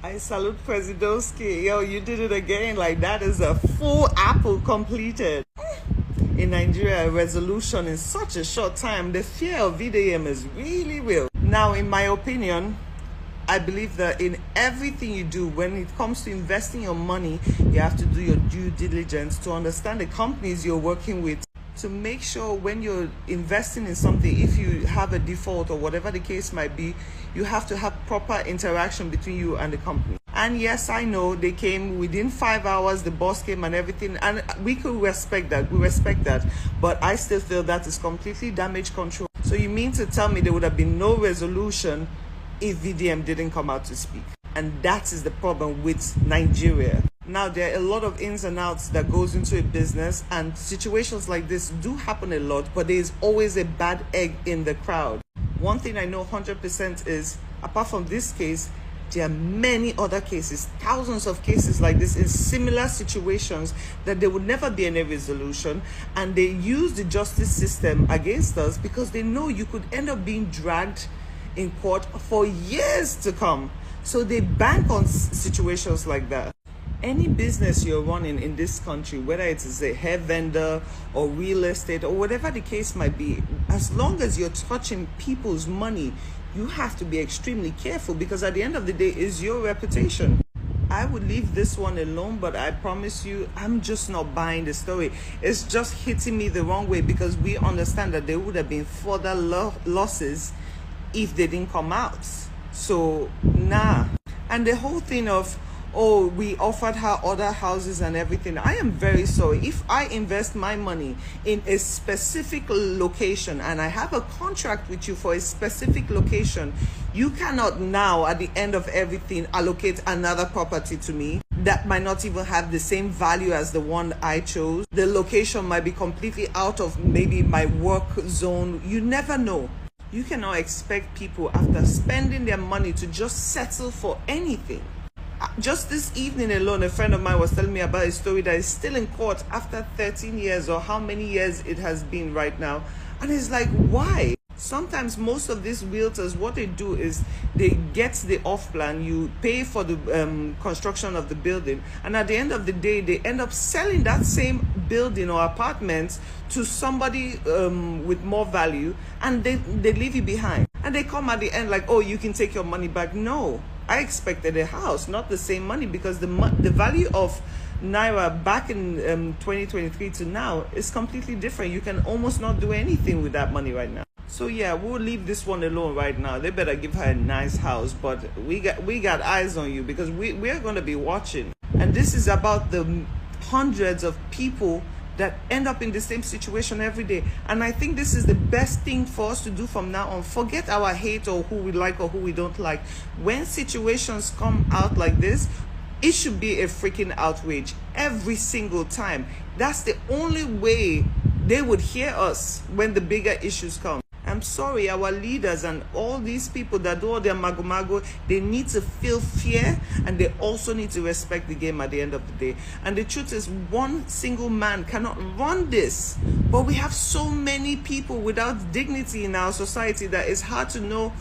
I salute Presidowski. Yo, you did it again. Like, that is a full apple completed. In Nigeria, a resolution in such a short time, the fear of VDM is really real. Now, in my opinion, I believe that in everything you do, when it comes to investing your money, you have to do your due diligence to understand the companies you're working with, to make sure when you're investing in something, if you have a default or whatever the case might be, you have to have proper interaction between you and the company. And yes, I know they came within 5 hours, the boss came and everything, and we could respect that. We respect that. But I still feel that is completely damage control. So you mean to tell me there would have been no resolution if VDM didn't come out to speak? And that is the problem with Nigeria. Now, there are a lot of ins and outs that goes into a business, and situations like this do happen a lot, but there is always a bad egg in the crowd. One thing I know 100% is, apart from this case, there are many other cases, thousands of cases like this in similar situations that there would never be any resolution, and they use the justice system against us because they know you could end up being dragged in court for years to come. So they bank on situations like that. Any business you're running in this country, whether it is a hair vendor or real estate or whatever the case might be, as long as you're touching people's money, you have to be extremely careful, because at the end of the day, it's your reputation. I would leave this one alone, but I promise you, I'm just not buying the story. It's just hitting me the wrong way, because we understand that there would have been further losses if they didn't come out. So, nah. And the whole thing of, oh, we offered her other houses and everything. I am very sorry. If I invest my money in a specific location and I have a contract with you for a specific location, you cannot now, at the end of everything, allocate another property to me that might not even have the same value as the one I chose. The location might be completely out of maybe my work zone. You never know. You cannot expect people, after spending their money, to just settle for anything. Just this evening alone, a friend of mine was telling me about a story that is still in court after 13 years or how many years it has been right now. And it's like, why? Sometimes most of these realtors, what they do is they get the off plan, you pay for the construction of the building, and at the end of the day, they end up selling that same building or apartment to somebody with more value, and they leave you behind. And they come at the end like, oh, you can take your money back. No. I expected a house, not the same money, because the value of Naira back in 2023 to now is completely different. You can almost not do anything with that money right now. So yeah, we'll leave this one alone right now. They better give her a nice house, but we got eyes on you, because we are going to be watching. And this is about the hundreds of people that end up in the same situation every day. And I think this is the best thing for us to do from now on. Forget our hate or who we like or who we don't like. When situations come out like this, it should be a freaking outrage every single time. That's the only way they would hear us when the bigger issues come. I'm sorry, our leaders and all these people that do all their mago, they need to feel fear, and they also need to respect the game at the end of the day. And the truth is, one single man cannot run this. But we have so many people without dignity in our society that it's hard to know,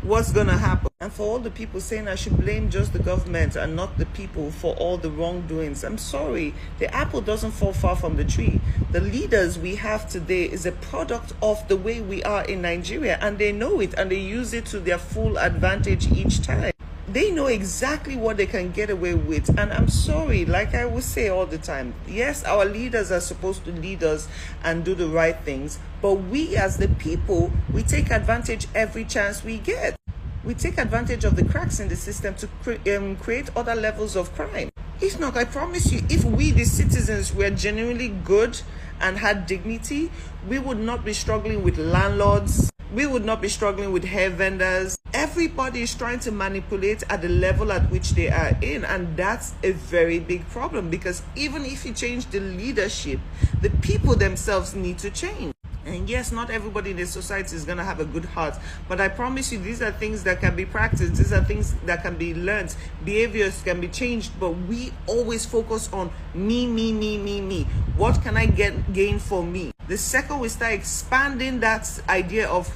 what's gonna happen. And for all the people saying I should blame just the government and not the people for all the wrongdoings, I'm sorry, the apple doesn't fall far from the tree. The leaders we have today is a product of the way we are in Nigeria, and they know it, and they use it to their full advantage each time. They know exactly what they can get away with. And I'm sorry, like I will say all the time, yes, our leaders are supposed to lead us and do the right things, but we as the people, we take advantage every chance we get. We take advantage of the cracks in the system to create other levels of crime. If not, I promise you, if we, the citizens, were genuinely good and had dignity, we would not be struggling with landlords. We would not be struggling with hair vendors. Everybody is trying to manipulate at the level at which they are in, and that's a very big problem, because even if you change the leadership, the people themselves need to change. And yes, not everybody in the society is going to have a good heart, but I promise you, these are things that can be practiced. These are things that can be learned. Behaviors can be changed, but we always focus on me. What can I gain for me? The second we start expanding that idea of,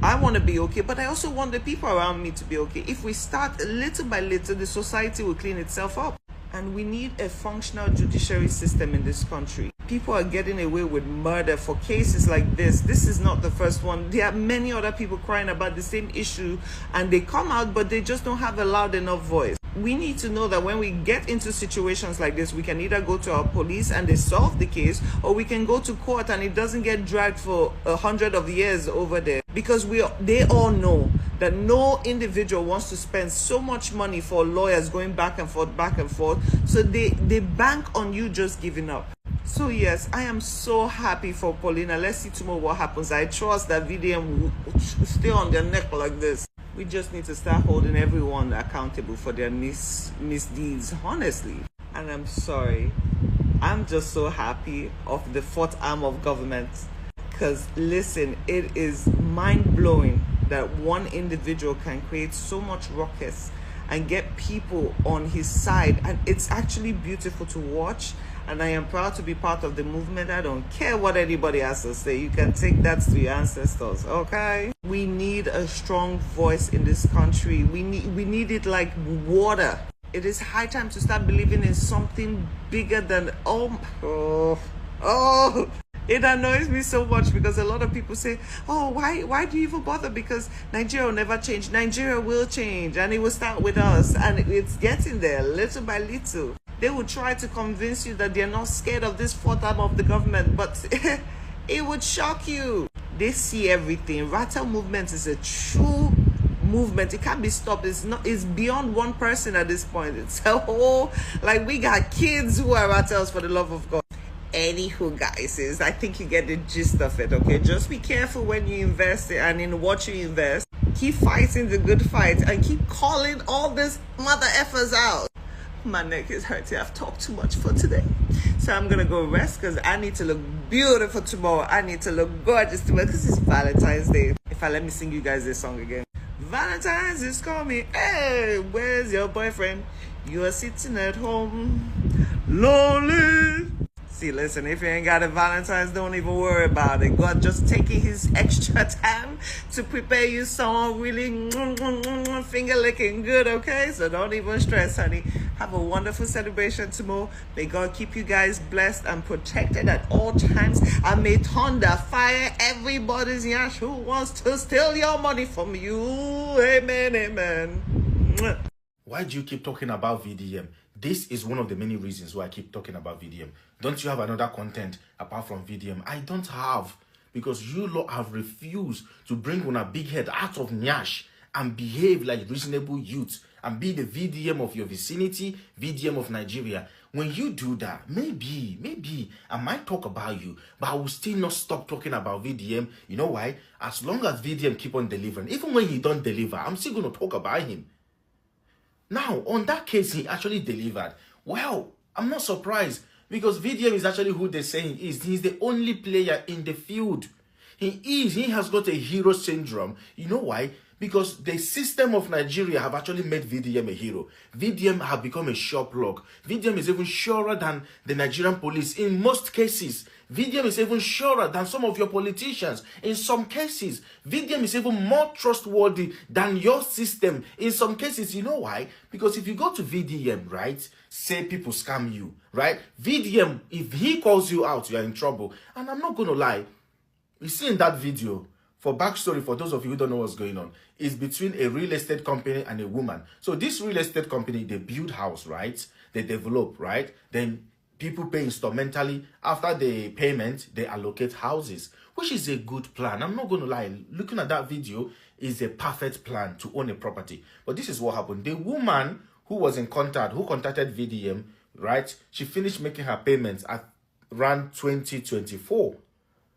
I want to be okay, but I also want the people around me to be okay. If we start little by little, the society will clean itself up. And we need a functional judiciary system in this country. People are getting away with murder for cases like this. This is not the first one. There are many other people crying about the same issue, and they come out, but they just don't have a loud enough voice. We need to know that when we get into situations like this, we can either go to our police and they solve the case, or we can go to court and it doesn't get dragged for 100 of years over there. Because they all know that no individual wants to spend so much money for lawyers going back and forth. So they bank on you just giving up. So yes, I am so happy for Paulina. Let's see tomorrow what happens. I trust that VDM will stay on their neck like this. We just need to start holding everyone accountable for their misdeeds, honestly. And I'm sorry. I'm just so happy of the fourth arm of government. Because listen, it is mind-blowing that one individual can create so much ruckus and get people on his side. And it's actually beautiful to watch. And I am proud to be part of the movement. I don't care what anybody has to say. You can take that to your ancestors, okay? We need a strong voice in this country. We need it like water. It is high time to start believing in something bigger than, oh. It annoys me so much because a lot of people say, oh, why do you even bother? Because Nigeria will never change. Nigeria will change, and it will start with us. And it's getting there little by little. They will try to convince you that they're not scared of this fourth arm of the government, but it would shock you. They see everything. Rattle movement is a true movement. It can't be stopped. It's beyond one person at this point. It's a whole, like, we got kids who are rattles, for the love of God. Anywho, guys, I think you get the gist of it, okay? Just be careful when you invest and in what you invest. Keep fighting the good fight and keep calling all these mother effers out. My neck is hurting. I've talked too much for today. So I'm going to go rest because I need to look beautiful tomorrow. I need to look gorgeous tomorrow because it's Valentine's Day. Let me sing you guys this song again. Valentine's is coming. Hey, where's your boyfriend? You are sitting at home, lonely. See, listen, if you ain't got a Valentine's, don't even worry about it. God just taking his extra time to prepare you some really finger licking good, okay? So don't even stress, honey. Have a wonderful celebration tomorrow. May God keep you guys blessed and protected at all times. And may thunder fire everybody's yash who wants to steal your money from you. Amen, amen. Why do you keep talking about VDM? This is one of the many reasons why I keep talking about VDM. Don't you have another content apart from VDM? I don't have, because you lot have refused to bring on a big head out of Nyash and behave like reasonable youths and be the VDM of your vicinity, VDM of Nigeria. When you do that, maybe I might talk about you, but I will still not stop talking about VDM. You know why? As long as VDM keep on delivering, even when he don't deliver, I'm still going to talk about him. Now, on that case, he actually delivered. Well, I'm not surprised because VDM is actually who they're saying he is. He's the only player in the field. He has got a hero syndrome. You know why? Because the system of Nigeria have actually made VDM a hero. VDM have become a sure plug. VDM is even surer than the Nigerian police in most cases. VDM is even surer than some of your politicians. In some cases, VDM is even more trustworthy than your system. In some cases, you know why? Because if you go to VDM, right, say people scam you, right? VDM, if he calls you out, you are in trouble. And I'm not going to lie. You see in that video, for backstory, for those of you who don't know what's going on, is between a real estate company and a woman. So this real estate company, they build house, right? They develop, right? Then people pay instrumentally. After the payment, they allocate houses, which is a good plan. I'm not going to lie. Looking at that video is a perfect plan to own a property. But this is what happened. The woman who was in contact, who contacted VDM, right? She finished making her payments at around 2024.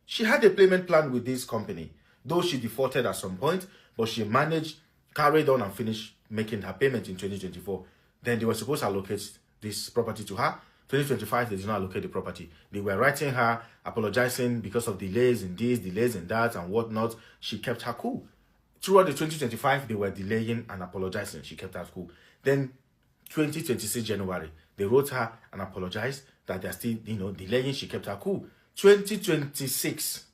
She had a payment plan with this company, though she defaulted at some point, but she managed, carried on and finished making her payment in 2024. Then they were supposed to allocate this property to her. 2025, they did not allocate the property. They were writing her, apologizing because of delays in this, delays in that, and whatnot. She kept her cool. Throughout the 2025, they were delaying and apologizing. She kept her cool. Then 2026 January, they wrote her and apologized that they're still, delaying. She kept her cool. 2026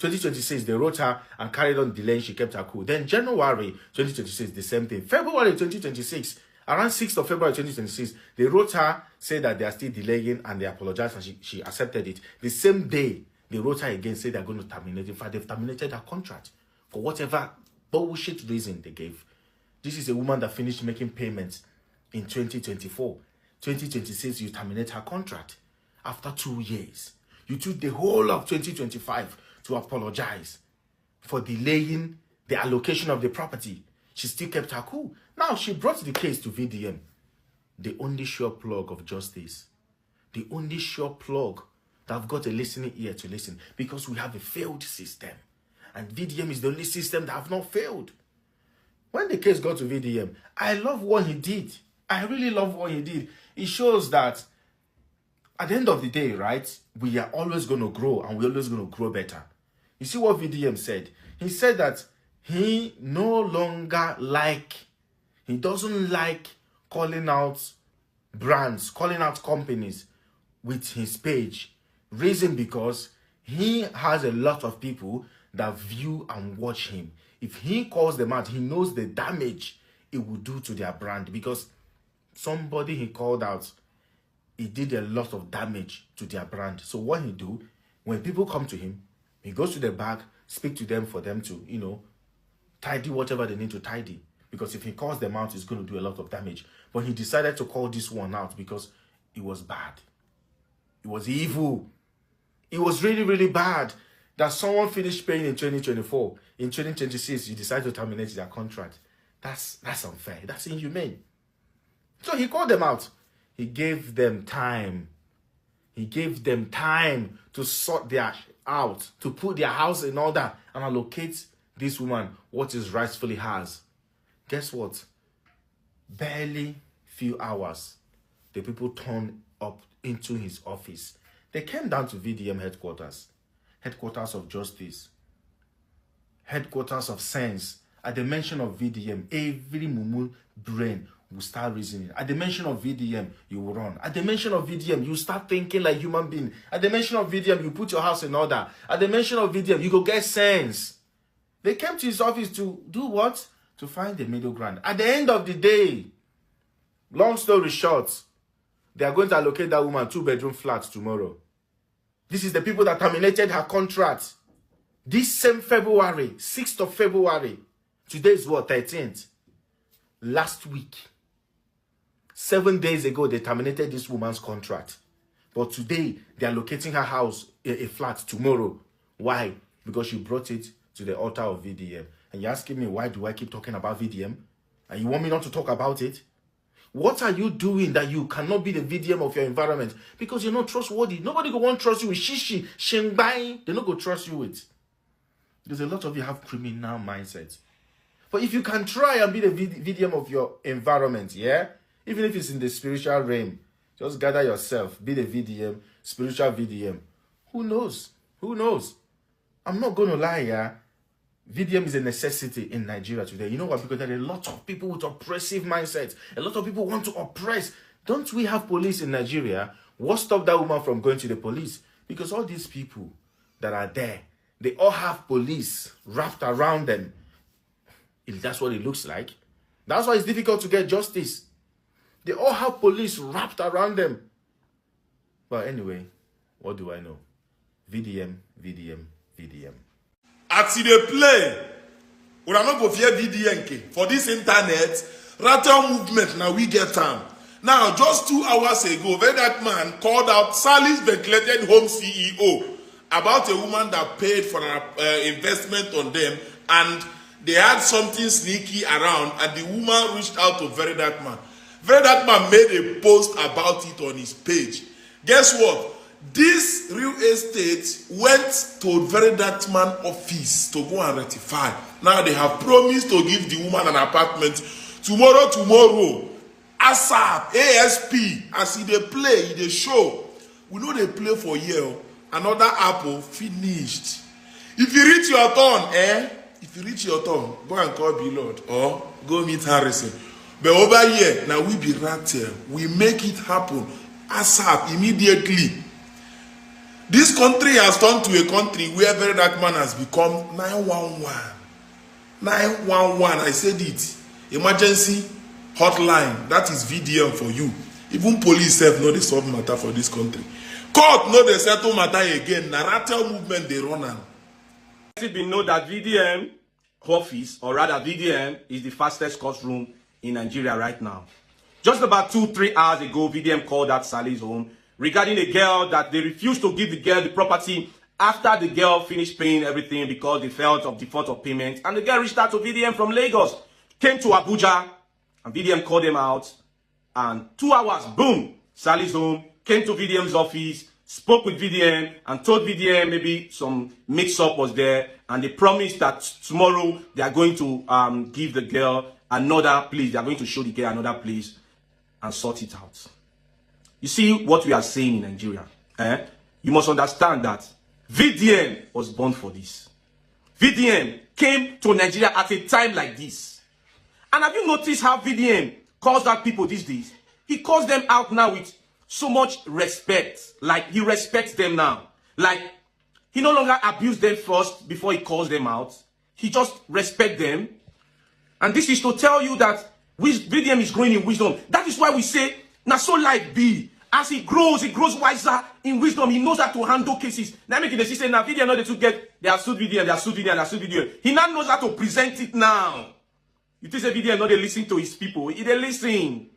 2026, they wrote her and carried on delaying. She kept her cool. Then January 2026, the same thing. February 2026, around 6th of February 2026, they wrote her, said that they are still delaying, and they apologized, and she accepted it. The same day, they wrote her again, said they're going to terminate. In fact, they've terminated her contract for whatever bullshit reason they gave. This is a woman that finished making payments in 2024. 2026, you terminate her contract after 2 years. You took the whole of 2025 to apologize for delaying the allocation of the property. She still kept her cool. Now, she brought the case to VDM. The only sure plug of justice. The only sure plug that have got a listening ear to listen, because we have a failed system. And VDM is the only system that have not failed. When the case got to VDM, I love what he did. I really love what he did. It shows that at the end of the day, right, we are always going to grow, and we're always going to grow better. You see what VDM said? He said that he doesn't like calling out brands, calling out companies with his page. Reason because he has a lot of people that view and watch him. If he calls them out, he knows the damage it will do to their brand, because somebody he called out, he did a lot of damage to their brand. So what he do, when people come to him, he goes to the back, speak to them for them to, tidy whatever they need to tidy. Because if he calls them out, it's going to do a lot of damage. But he decided to call this one out because it was bad. It was evil. It was really, really bad that someone finished paying in 2024. In 2026, you decide to terminate their contract. That's unfair. That's inhumane. So he called them out. He gave them time. He gave them time to sort their out, to put their house in order and allocate this woman what is rightfully hers. Guess what? Barely few hours, the people turned up into his office. They came down to VDM headquarters of justice, headquarters of sense. At the mention of VDM, every mumu brain will start reasoning. At the mention of VDM, you will run. At the mention of VDM, you start thinking like human being. At the mention of VDM, you put your house in order. At the mention of VDM, you go get sense. They came to his office to do what? To find the middle ground. At the end of the day, long story short, they are going to allocate that woman 2-bedroom flat tomorrow. This is the people that terminated her contract. This same February, 6th of February. Today is what, 13th? Last week. 7 days ago, they terminated this woman's contract. But today, they are locating her house, a flat tomorrow. Why? Because she brought it to the altar of VDM. And you're asking me, why do I keep talking about VDM? And you want me not to talk about it? What are you doing that you cannot be the VDM of your environment? Because you're not trustworthy. Nobody go want to trust you with shishi, shengbai. They're not going to trust you with. Because a lot of you have criminal mindsets. But if you can try and be the VDM of your environment, yeah? Even if it's in the spiritual realm, just gather yourself, be the VDM, spiritual VDM. Who knows? Who knows? I'm not going to lie, yeah? VDM is a necessity in Nigeria today. You know what? Because there are a lot of people with oppressive mindsets. A lot of people want to oppress. Don't we have police in Nigeria? What stopped that woman from going to the police? Because all these people that are there, they all have police wrapped around them. If that's what it looks like. That's why it's difficult to get justice. They all have police wrapped around them. But anyway, what do I know? VDM, VDM, VDM. As they play, we are not go fear VDM for this internet rattle movement. Now we get time. Now, just 2 hours ago, when that man called out Sally's Ventilated Home CEO about a woman that paid for an investment on them, and they had something sneaky around, and the woman reached out to Very Dark Man. Very Dark Man made a post about it on his page. Guess what? This real estate went to Very Dark Man office to go and rectify. Now they have promised to give the woman an apartment tomorrow. ASAP, ASP, as they play, they show. We know they play for year. Another apple finished. If you reach your turn, if you reach your turn, go and call Billard or go meet Harrison. But over here, now we be right here. We make it happen ASAP immediately. This country has turned to a country where very dark man has become 911. 911, I said it. Emergency hotline. That is VDM for you. Even police self know the solve matter for this country. Court know the settle matter again. Narrative movement they run on. We know that VDM office, or rather VDM, is the fastest courtroom in Nigeria right now. Just about 2-3 hours ago, VDM called out Sally's home regarding a girl that they refused to give the girl the property after the girl finished paying everything because they felt of default of payment. And the girl reached out to VDM from Lagos, came to Abuja, and VDM called them out. And 2 hours, boom, Sally's home, came to VDM's office, spoke with VDM, and told VDM maybe some mix-up was there. And they promised that tomorrow they are going to give the girl another place. They are going to show the girl another place and sort it out. You see what we are saying in Nigeria? You must understand that VDM was born for this. VDM came to Nigeria at a time like this. And have you noticed how VDM calls out people these days? He calls them out now with so much respect. Like, he respects them now. Like, he no longer abuses them first before he calls them out. He just respects them. And this is to tell you that VDM is growing in wisdom. That is why we say, now so life be. As he grows wiser in wisdom. He knows how to handle cases. Now make the system now. VDM know they to get, they are sued VDM, they are sued VDM, they are sued VDM. He now knows how to present it now. You think a VDM not they listen to his people. He they listen.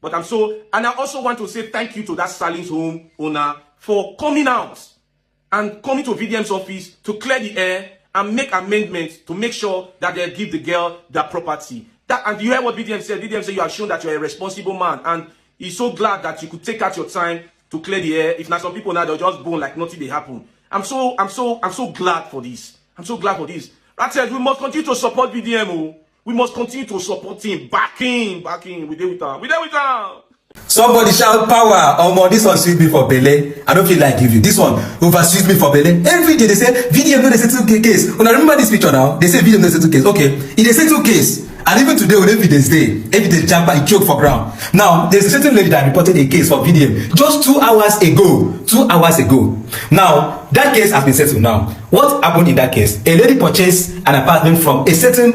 But and I also want to say thank you to that Sally's home owner for coming out and coming to VDM's office to clear the air and make amendments to make sure that they give the girl that property. And you hear what VDM said? VDM said you have shown that you're a responsible man, and he's so glad that you could take out your time to clear the air. If not, some people now they'll just bone like nothing they happen. I'm so glad for this. I'm so glad for this. That said, we must continue to support VDM. Oh. We must continue to support him. Back in. We there with him. We there with him. Somebody shout power. This one sweet me for Bele. I don't feel like give you. This one over sweet me for Bele. Every day they say VDM no they settle case. When I remember this picture now, they say VDM no settle case. Okay, it they settle case. And even today, when evidence day, evidence jump and choke for ground. Now, there's a certain lady that reported a case for VDM just 2 hours ago. 2 hours ago. Now, that case has been settled now. What happened in that case? A lady purchased an apartment from a certain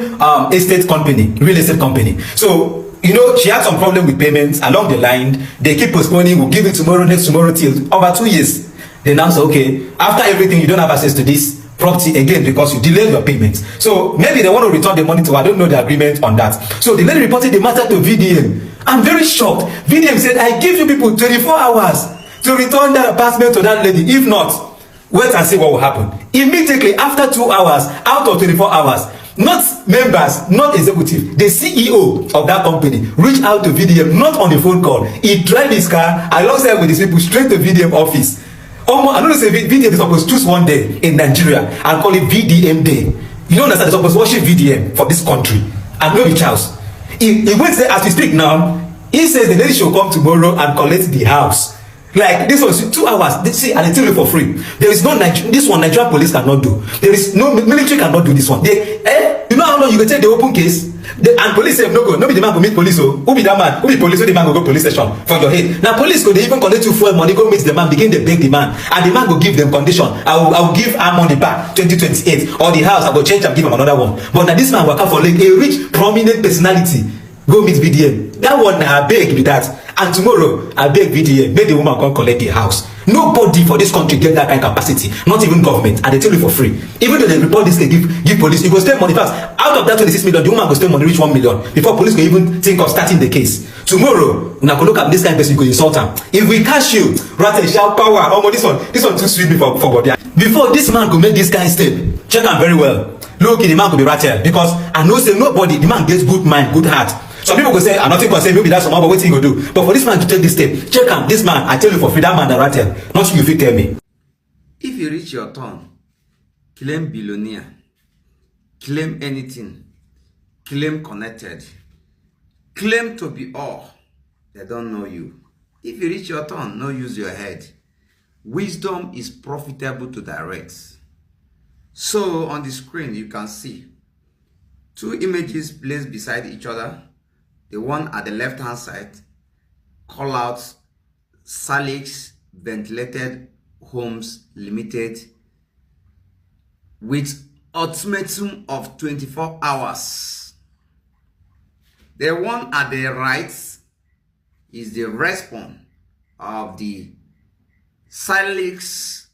estate company, real estate company. So, you know, she had some problem with payments along the line. They keep postponing, we'll give it tomorrow, next tomorrow, till over 2 years. They now say, okay, after everything, you don't have access to this property again because you delayed your payments. So maybe they want to return the money to her. I don't know the agreement on that. So the lady reported the matter to VDM. I'm very shocked. VDM said, I give you people 24 hours to return that apartment to that lady. If not, wait and see what will happen. Immediately after 2 hours, out of 24 hours, not members, not executive, the CEO of that company reached out to VDM, not on the phone call. He drive his car alongside with his people straight to VDM office. I don't say VDM is supposed to choose one day in Nigeria and call it VDM Day. You don't understand, they're supposed to worship VDM for this country and no Charles. He went there as we speak now. He says the lady should come tomorrow and collect the house. Like this was 2 hours. They say, and they tell you for free. There is no this one Nigerian police cannot do. There is no military cannot do this one. You know how long you can take the open case? And police say no go. No be the man go meet police. Oh, who be that man? Who be police? Who the man go police station for your head? Now police go they even collect you fuel money, go meet the man, begin to beg the man, and the man go give them condition. I will give her money back 2028 or the house I go change and give him another one. But now this man work out for like a rich prominent personality. Go meet VDM. That one I beg with that. And tomorrow I beg VDM make the woman come collect the house. Nobody for this country get that kind of capacity, not even government, and they tell you for free. Even though they report this, they give police, you go spend money fast. Out of that 26 million, the woman go spend money reach 1 million before police go even think of starting the case. Tomorrow, when I go look at this kind of person, you go insult her. If we catch you, rather shout power. This one too sweet me for body. Before this man go make this kind of step, check am very well. Look, the man go be rattle because I know say nobody, the man gets good mind, good heart. Some people go say, I'm nothing going to say, maybe that's somehow, but what he go do? But for this man to take this step, check him. This man, I tell you for free, that man that rattle. Not you if you tell me. If you reach your turn, claim billionaire, claim anything, claim connected, claim to be all. They don't know you. If you reach your turn, no use your head. Wisdom is profitable to direct. So on the screen, you can see 2 images placed beside each other. The one at the left-hand side call out Sally's ventilated Homes Limited with ultimatum of 24 hours. The one at the right is the response of the Salix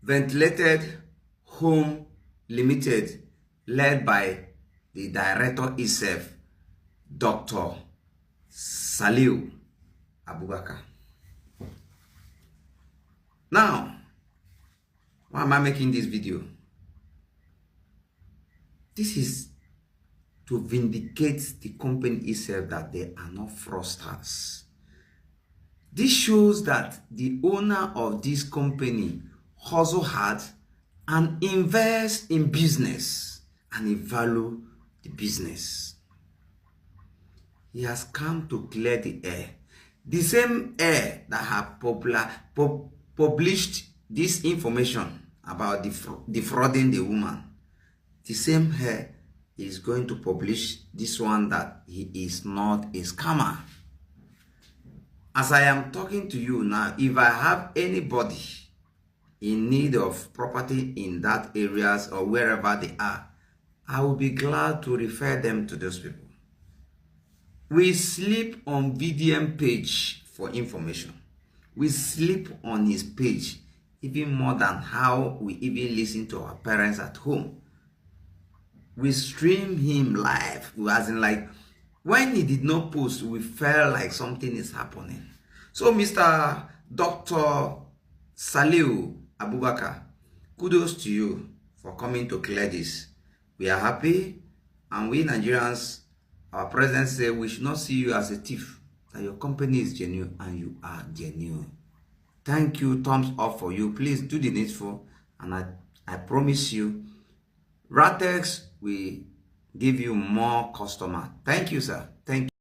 Ventilated Home Limited, led by the director himself, Dr. Saliu Abubakar. Now, why am I making this video? This is to vindicate the company itself that they are not fraudsters. This shows that the owner of this company hustle hard and invest in business, and he value the business. He has come to clear the air. The same air that have published this information about defrauding the woman, the same air is going to publish this one that he is not a scammer. As I am talking to you now, if I have anybody in need of property in that areas or wherever they are, I will be glad to refer them to those people. We sleep on VDM page for information. We sleep on his page even more than how we even listen to our parents at home. We stream him live, as in like when he did not post, we felt like something is happening. So Mr. Dr. Saliu Abubakar, kudos to you for coming to clear this. We are happy, and we Nigerians, our president said we should not see you as a thief, that your company is genuine and you are genuine. Thank you, thumbs up for you. Please do the needful, and I promise you, Ratex will give you more customer. Thank you, sir. Thank you.